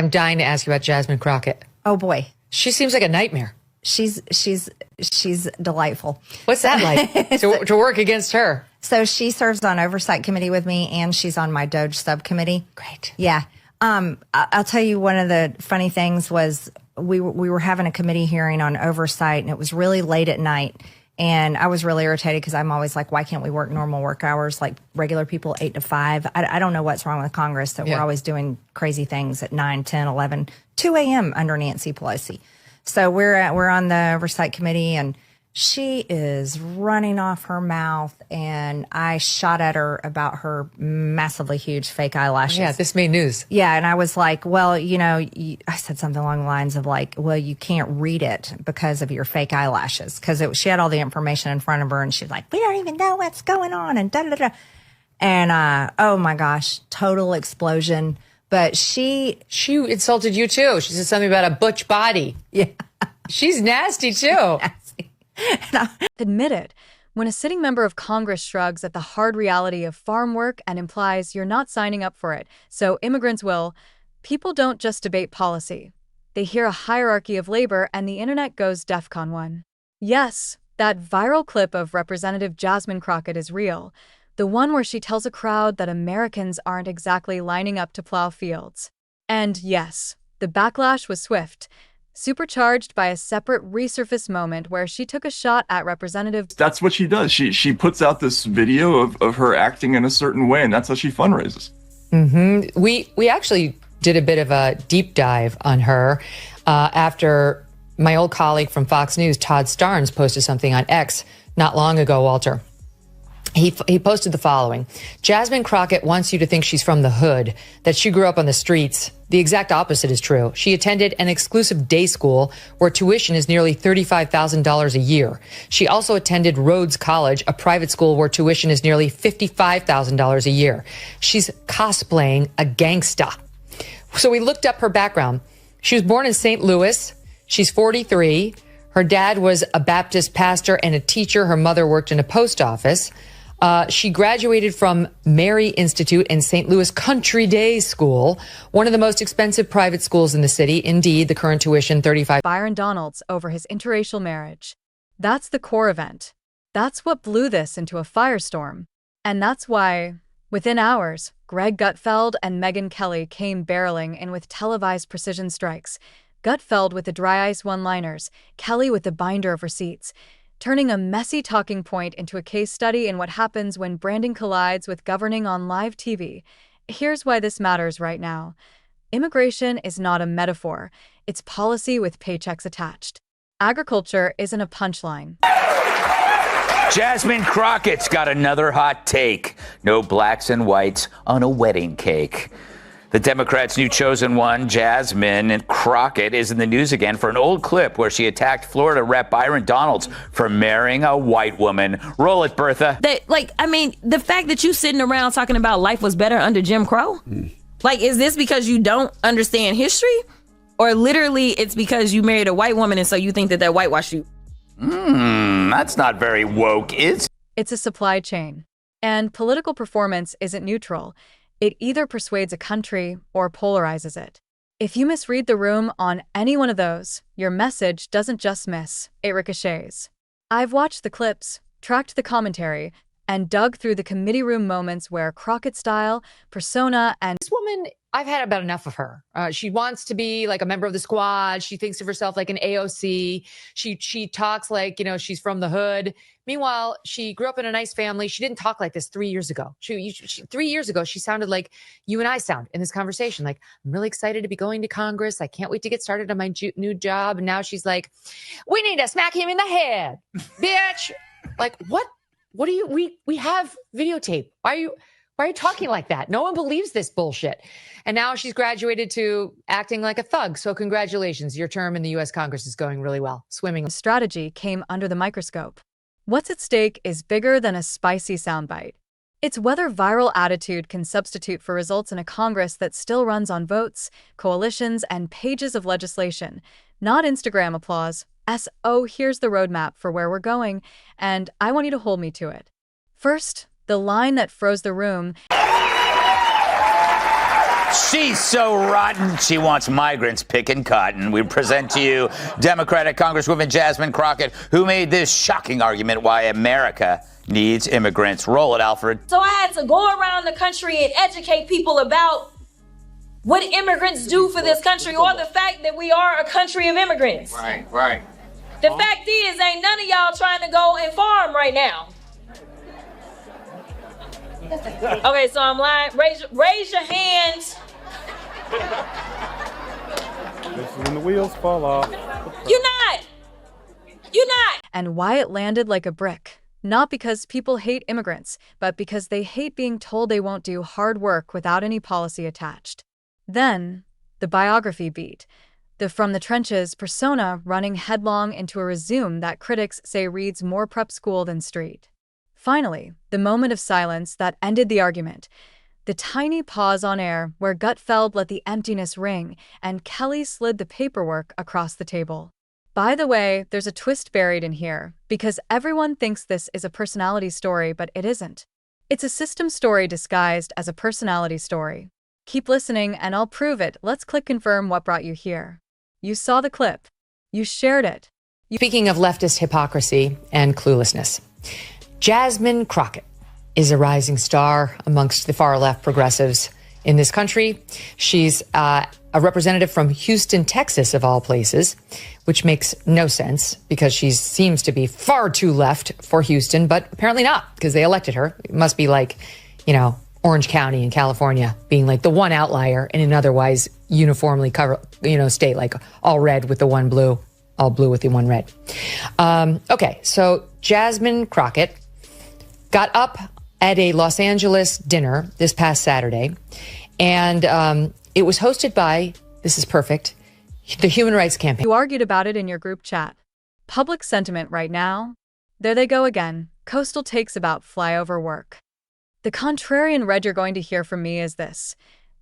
I'm dying to ask you about Jasmine Crockett. Oh boy. She seems like a nightmare. She's delightful. What's that like to work against her? So she serves on oversight committee with me, and she's on my Doge subcommittee. Great. Yeah. I'll tell you, one of the funny things was we were having a committee hearing on oversight, and it was really late at night. And I was really irritated because I'm always like, why can't we work normal work hours like regular people, 8 to 5? I don't know what's wrong with Congress that we're always doing crazy things at 9, 10, 11, 2 a.m. under Nancy Pelosi. So we're on the oversight committee, and she is running off her mouth, and I shot at her about her massively huge fake eyelashes. Yeah, this made news. Yeah, and I was like, well, I said something along the lines of like, well, you can't read it because of your fake eyelashes, because she had all the information in front of her, and she's like, we don't even know what's going on, and da-da-da. And, oh my gosh, total explosion. But she insulted you too. She said something about a butch body. Yeah. She's nasty too. Admit it. When a sitting member of Congress shrugs at the hard reality of farm work and implies you're not signing up for it, so immigrants will, people don't just debate policy. They hear a hierarchy of labor and the internet goes DEFCON 1. Yes, that viral clip of Representative Jasmine Crockett is real. The one where she tells a crowd that Americans aren't exactly lining up to plow fields. And yes, the backlash was swift, supercharged by a separate resurfaced moment where she took a shot at Representative. That's what she does. She puts out this video of her acting in a certain way, and that's how she fundraises. Mm-hmm. We actually did a bit of a deep dive on her after my old colleague from Fox News, Todd Starnes, posted something on X not long ago, Walter. He posted the following. Jasmine Crockett wants you to think she's from the hood, that she grew up on the streets. The exact opposite is true. She attended an exclusive day school where tuition is nearly $35,000 a year. She also attended Rhodes College, a private school where tuition is nearly $55,000 a year. She's cosplaying a gangsta. So we looked up her background. She was born in St. Louis. She's 43. Her dad was a Baptist pastor and a teacher. Her mother worked in a post office. She graduated from Mary Institute in St. Louis Country Day School, one of the most expensive private schools in the city. Indeed, the current tuition, $35,000. Byron Donalds over his interracial marriage. That's the core event. That's what blew this into a firestorm. And that's why, within hours, Greg Gutfeld and Megyn Kelly came barreling in with televised precision strikes. Gutfeld with the dry ice one-liners, Kelly with the binder of receipts, turning a messy talking point into a case study in what happens when branding collides with governing on live TV. Here's why this matters right now. Immigration is not a metaphor. It's policy with paychecks attached. Agriculture isn't a punchline. Jasmine Crockett's got another hot take. No blacks and whites on a wedding cake. The Democrats' new chosen one, Jasmine Crockett, is in the news again for an old clip where she attacked Florida Rep. Byron Donalds for marrying a white woman. Roll it, Bertha. The fact that you sitting around talking about life was better under Jim Crow, is this because you don't understand history? Or literally it's because you married a white woman and so you think that whitewashed you? That's not very woke, is it? It's a supply chain. And political performance isn't neutral. It either persuades a country or polarizes it. If you misread the room on any one of those, your message doesn't just miss, it ricochets. I've watched the clips, tracked the commentary, and dug through the committee room moments where Crockett style, persona, and This woman, I've had about enough of her. She wants to be like a member of the squad. She thinks of herself like an AOC. She talks like, she's from the hood. Meanwhile, she grew up in a nice family. She didn't talk like this 3 years ago. 3 years ago, she sounded like you and I sound in this conversation. Like, I'm really excited to be going to Congress. I can't wait to get started on my new job. And now she's like, we need to smack him in the head, bitch. Like, what? What do you, we have videotape. Why are you talking like that? No one believes this bullshit. And now she's graduated to acting like a thug. So congratulations. Your term in the U.S. Congress is going really well. Swimming. strategy came under the microscope. What's at stake is bigger than a spicy soundbite. It's whether viral attitude can substitute for results in a Congress that still runs on votes, coalitions, and pages of legislation, not Instagram applause. So here's the roadmap for where we're going, and I want you to hold me to it. First, the line that froze the room. She's so rotten, she wants migrants picking cotton. We present to you Democratic Congresswoman Jasmine Crockett, who made this shocking argument why America needs immigrants. Roll it, Alfred. So I had to go around the country and educate people about what immigrants do for this country, or the fact that we are a country of immigrants. Right. The fact is, ain't none of y'all trying to go and farm right now. Okay, so I'm lying. Raise your hands. This is when the wheels fall off. You're not. And why it landed like a brick. Not because people hate immigrants, but because they hate being told they won't do hard work without any policy attached. Then, the biography beat. The from the trenches persona running headlong into a resume that critics say reads more prep school than street. Finally, the moment of silence that ended the argument. The tiny pause on air where Gutfeld let the emptiness ring and Kelly slid the paperwork across the table. By the way, there's a twist buried in here, because everyone thinks this is a personality story, but it isn't. It's a system story disguised as a personality story. Keep listening and I'll prove it. Let's click confirm what brought you here. You saw the clip. You shared it. Speaking of leftist hypocrisy and cluelessness, Jasmine Crockett is a rising star amongst the far-left progressives in this country. She's a representative from Houston, Texas, of all places, which makes no sense because she seems to be far too left for Houston, but apparently not, because they elected her. It must be like, Orange County in California being like the one outlier in an otherwise uniformly state, like all red with the one blue, all blue with the one red. Okay, so Jasmine Crockett got up at a Los Angeles dinner this past Saturday, and it was hosted by, this is perfect, the Human Rights Campaign. You argued about it in your group chat. Public sentiment right now? There they go again. Coastal takes about flyover work. The contrarian read you're going to hear from me is this.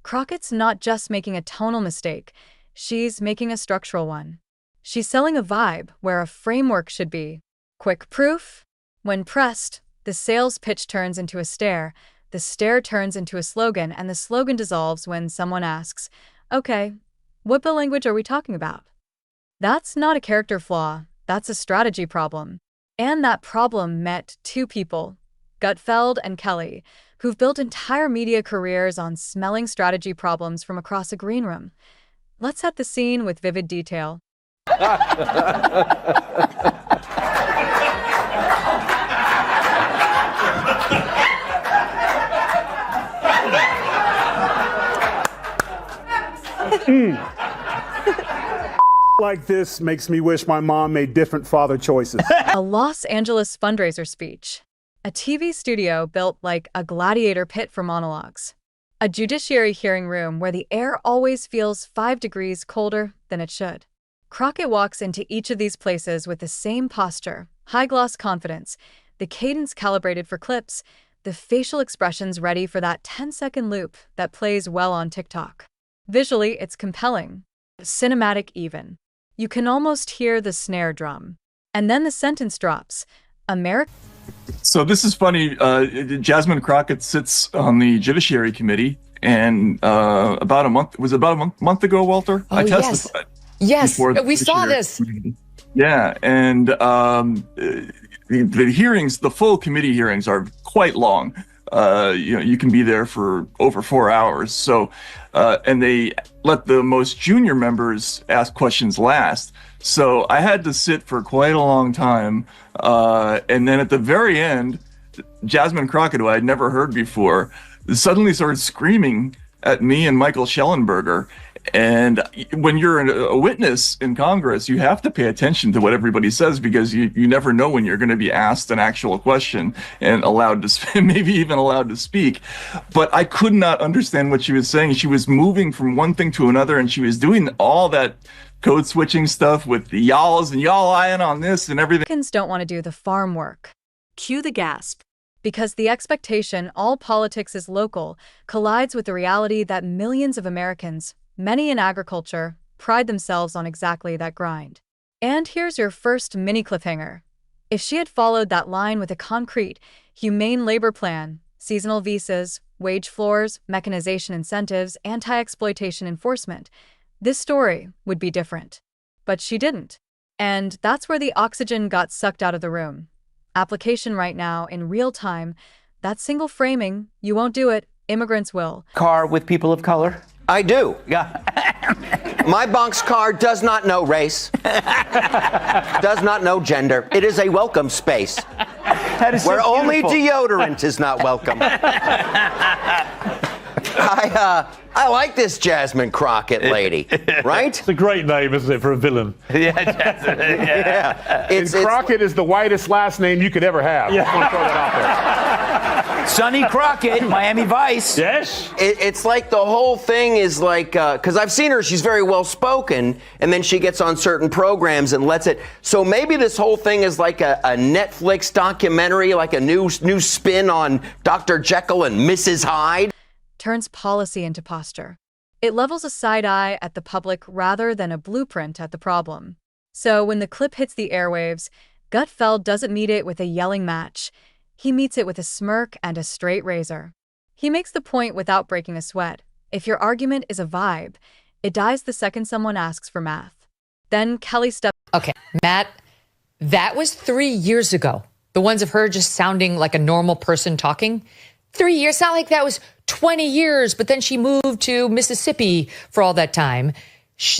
Crockett's not just making a tonal mistake. She's making a structural one. She's selling a vibe where a framework should be. Quick proof? When pressed, the sales pitch turns into a stare, the stare turns into a slogan, and the slogan dissolves when someone asks, okay, what bill language are we talking about? That's not a character flaw, that's a strategy problem. And that problem met two people, Gutfeld and Kelly, who've built entire media careers on smelling strategy problems from across a green room. Let's set the scene with vivid detail. Like this makes me wish my mom made different father choices. A Los Angeles fundraiser speech. A TV studio built like a gladiator pit for monologues. A judiciary hearing room where the air always feels 5 degrees colder than it should. Crockett walks into each of these places with the same posture, high-gloss confidence, the cadence calibrated for clips, the facial expressions ready for that 10-second loop that plays well on TikTok. Visually, it's compelling, cinematic even. You can almost hear the snare drum. And then the sentence drops. America. So this is funny. Jasmine Crockett sits on the Judiciary Committee, and about a month ago, Walter, I testified. Yes, we saw this. Yeah, and the hearings, the full committee hearings, are quite long. You can be there for over 4 hours. So, and they let the most junior members ask questions last. So I had to sit for quite a long time. And then at the very end, Jasmine Crockett, who I had never heard before, suddenly started screaming at me and Michael Schellenberger. And when you're a witness in Congress, you have to pay attention to what everybody says, because you never know when you're going to be asked an actual question and allowed to, maybe even allowed to speak. But I could not understand what she was saying. She was moving from one thing to another, and she was doing all that code switching stuff with the y'alls and y'all eyeing on this and everything. Americans don't want to do the farm work. Cue the gasp. Because the expectation all politics is local collides with the reality that millions of Americans, many in agriculture, pride themselves on exactly that grind. And here's your first mini cliffhanger. If she had followed that line with a concrete, humane labor plan, seasonal visas, wage floors, mechanization incentives, anti-exploitation enforcement, this story would be different. But she didn't. And that's where the oxygen got sucked out of the room. Application right now, in real time, that single framing, you won't do it, immigrants will. Car with people of color? I do. Yeah. My box car does not know race, does not know gender. It is a welcome space That is so where only beautiful. deodorant is not welcome. I like this Jasmine Crockett lady, right? It's a great name, isn't it, for a villain? Yeah. And Crockett is the whitest last name you could ever have. I just want to throw that out there. Sonny Crockett, Miami Vice. Yes. It's like the whole thing is like, because I've seen her, she's very well spoken, and then she gets on certain programs and lets it. So maybe this whole thing is like a Netflix documentary, like a new spin on Dr. Jekyll and Mrs. Hyde. Turns policy into posture. It levels a side eye at the public rather than a blueprint at the problem. So when the clip hits the airwaves, Gutfeld doesn't meet it with a yelling match. He meets it with a smirk and a straight razor. He makes the point without breaking a sweat. If your argument is a vibe, it dies the second someone asks for math. Then Kelly steps. Okay, Matt, that was 3 years ago. The ones of her just sounding like a normal person talking. 3 years, not like that was 20 years, but then she moved to Mississippi for all that time.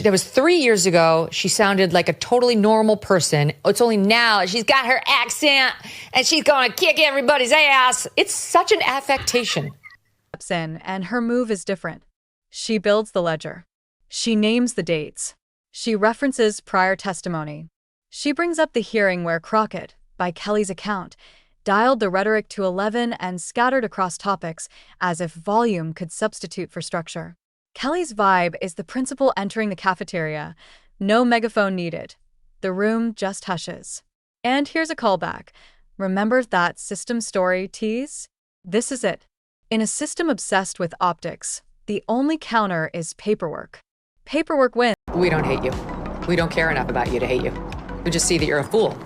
That was 3 years ago. She sounded like a totally normal person. It's only now she's got her accent and she's going to kick everybody's ass. It's such an affectation. In, and her move is different. She builds the ledger. She names the dates. She references prior testimony. She brings up the hearing where Crockett, by Kelly's account, dialed the rhetoric to 11 and scattered across topics as if volume could substitute for structure. Kelly's vibe is the principal entering the cafeteria. No megaphone needed. The room just hushes. And here's a callback. Remember that system story tease? This is it. In a system obsessed with optics, the only counter is paperwork. Paperwork wins. We don't hate you. We don't care enough about you to hate you. We just see that you're a fool.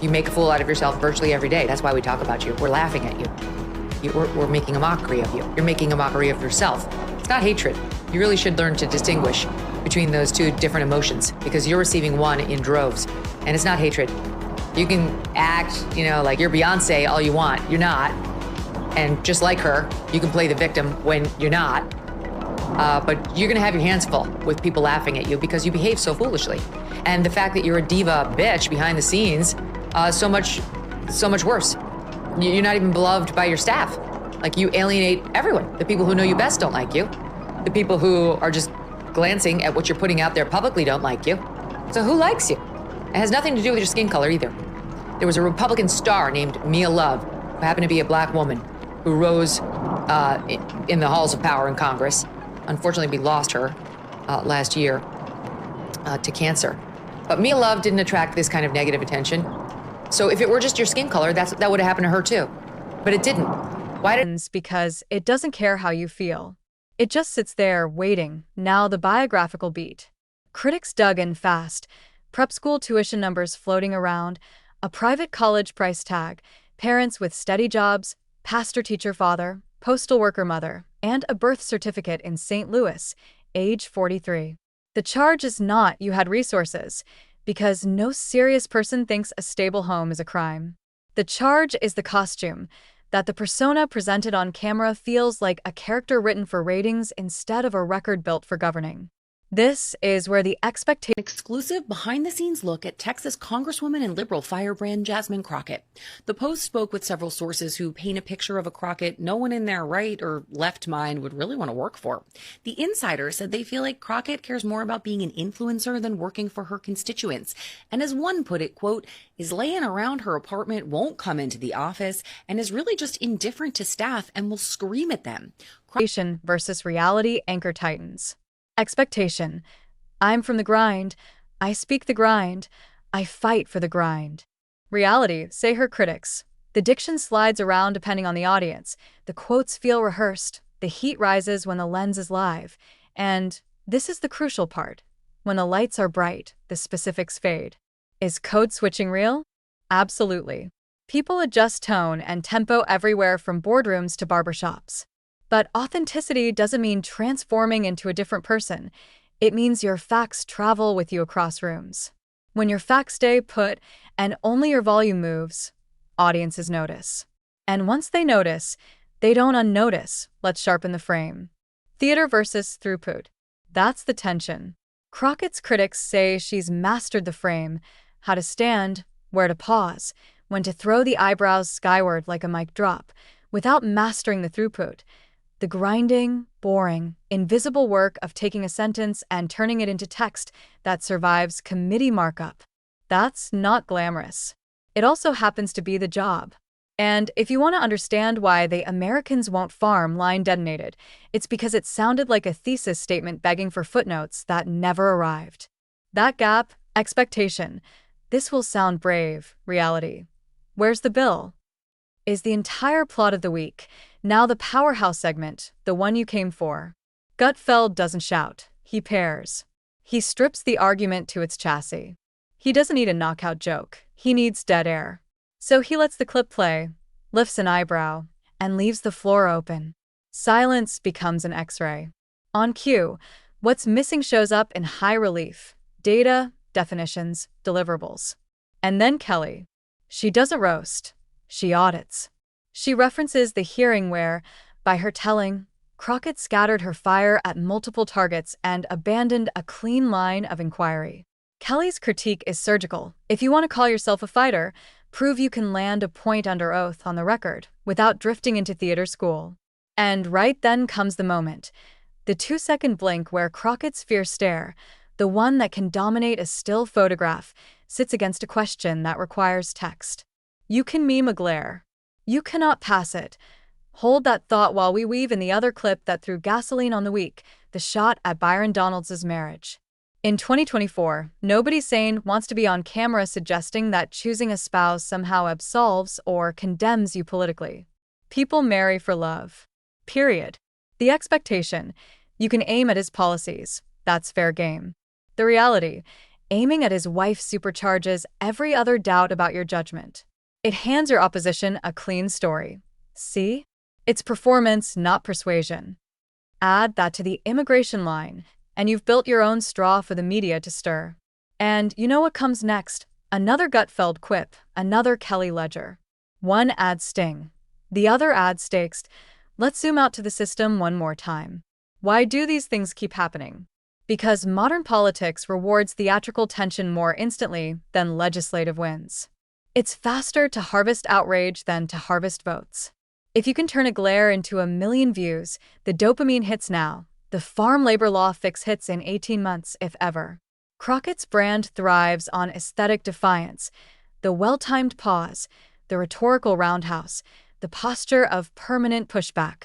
You make a fool out of yourself virtually every day. That's why we talk about you. We're laughing at you. We're making a mockery of you. You're making a mockery of yourself. It's not hatred. You really should learn to distinguish between those two different emotions because you're receiving one in droves. And it's not hatred. You can act, like you're Beyonce all you want. You're not. And just like her, you can play the victim when you're not. But you're going to have your hands full with people laughing at you because you behave so foolishly. And the fact that you're a diva bitch behind the scenes, so much worse. You're not even beloved by your staff. Like, you alienate everyone. The people who know you best don't like you. The people who are just glancing at what you're putting out there publicly don't like you. So who likes you? It has nothing to do with your skin color either. There was a Republican star named Mia Love, who happened to be a black woman, who rose in the halls of power in Congress. Unfortunately, we lost her last year to cancer. But Mia Love didn't attract this kind of negative attention. So if it were just your skin color, that would have happened to her too. But it didn't. Why did? Because it doesn't care how you feel. It just sits there waiting. Now the biographical beat. Critics dug in fast. Prep school tuition numbers floating around, a private college price tag, parents with steady jobs, pastor teacher father, postal worker mother, and a birth certificate in St. Louis, age 43. The charge is not you had resources, because no serious person thinks a stable home is a crime. The charge is the costume, that the persona presented on camera feels like a character written for ratings instead of a record built for governing. This is where the expectation. Exclusive behind-the-scenes look at Texas Congresswoman and liberal firebrand Jasmine Crockett. The Post spoke with several sources who paint a picture of a Crockett no one in their right or left mind would really want to work for. The Insider said they feel like Crockett cares more about being an influencer than working for her constituents. And as one put it, quote, is laying around her apartment, won't come into the office, and is really just indifferent to staff and will scream at them. Versus reality anchor titans. Expectation. I'm from the grind. I speak the grind. I fight for the grind. Reality, say her critics. The diction slides around depending on the audience. The quotes feel rehearsed. The heat rises when the lens is live. And this is the crucial part. When the lights are bright, the specifics fade. Is code switching real? Absolutely. People adjust tone and tempo everywhere from boardrooms to barbershops. But authenticity doesn't mean transforming into a different person. It means your facts travel with you across rooms. When your facts stay put and only your volume moves, audiences notice. And once they notice, they don't unnotice. Let's sharpen the frame. Theater versus throughput. That's the tension. Crockett's critics say she's mastered the frame, how to stand, where to pause, when to throw the eyebrows skyward like a mic drop, without mastering the throughput. The grinding, boring, invisible work of taking a sentence and turning it into text that survives committee markup. That's not glamorous. It also happens to be the job. And if you want to understand why the Americans Won't Farm line detonated, it's because it sounded like a thesis statement begging for footnotes that never arrived. That gap, expectation, this will sound brave, reality. Where's the bill? Is the entire plot of the week. Now the powerhouse segment, the one you came for. Gutfeld doesn't shout, he pairs. He strips the argument to its chassis. He doesn't need a knockout joke, he needs dead air. So he lets the clip play, lifts an eyebrow, and leaves the floor open. Silence becomes an X-ray. On cue, what's missing shows up in high relief. Data, definitions, deliverables. And then Kelly. She doesn't roast. She audits. She references the hearing where, by her telling, Crockett scattered her fire at multiple targets and abandoned a clean line of inquiry. Kelly's critique is surgical. If you want to call yourself a fighter, prove you can land a point under oath on the record without drifting into theater school. And right then comes the moment. The 2-second blink where Crockett's fierce stare, the one that can dominate a still photograph, sits against a question that requires text. You can meme a glare. You cannot pass it. Hold that thought while we weave in the other clip that threw gasoline on the week, the shot at Byron Donalds' marriage. In 2024, nobody sane wants to be on camera suggesting that choosing a spouse somehow absolves or condemns you politically. People marry for love. Period. The expectation, you can aim at his policies. That's fair game. The reality, aiming at his wife supercharges every other doubt about your judgment. It hands your opposition a clean story. See? It's performance, not persuasion. Add that to the immigration line, and you've built your own straw for the media to stir. And you know what comes next? Another Gutfeld quip, another Kelly ledger. One adds sting. The other adds stakes. Let's zoom out to the system one more time. Why do these things keep happening? Because modern politics rewards theatrical tension more instantly than legislative wins. It's faster to harvest outrage than to harvest votes. If you can turn a glare into 1 million views, the dopamine hits now. The farm labor law fix hits in 18 months, if ever. Crockett's brand thrives on aesthetic defiance, the well-timed pause, the rhetorical roundhouse, the posture of permanent pushback.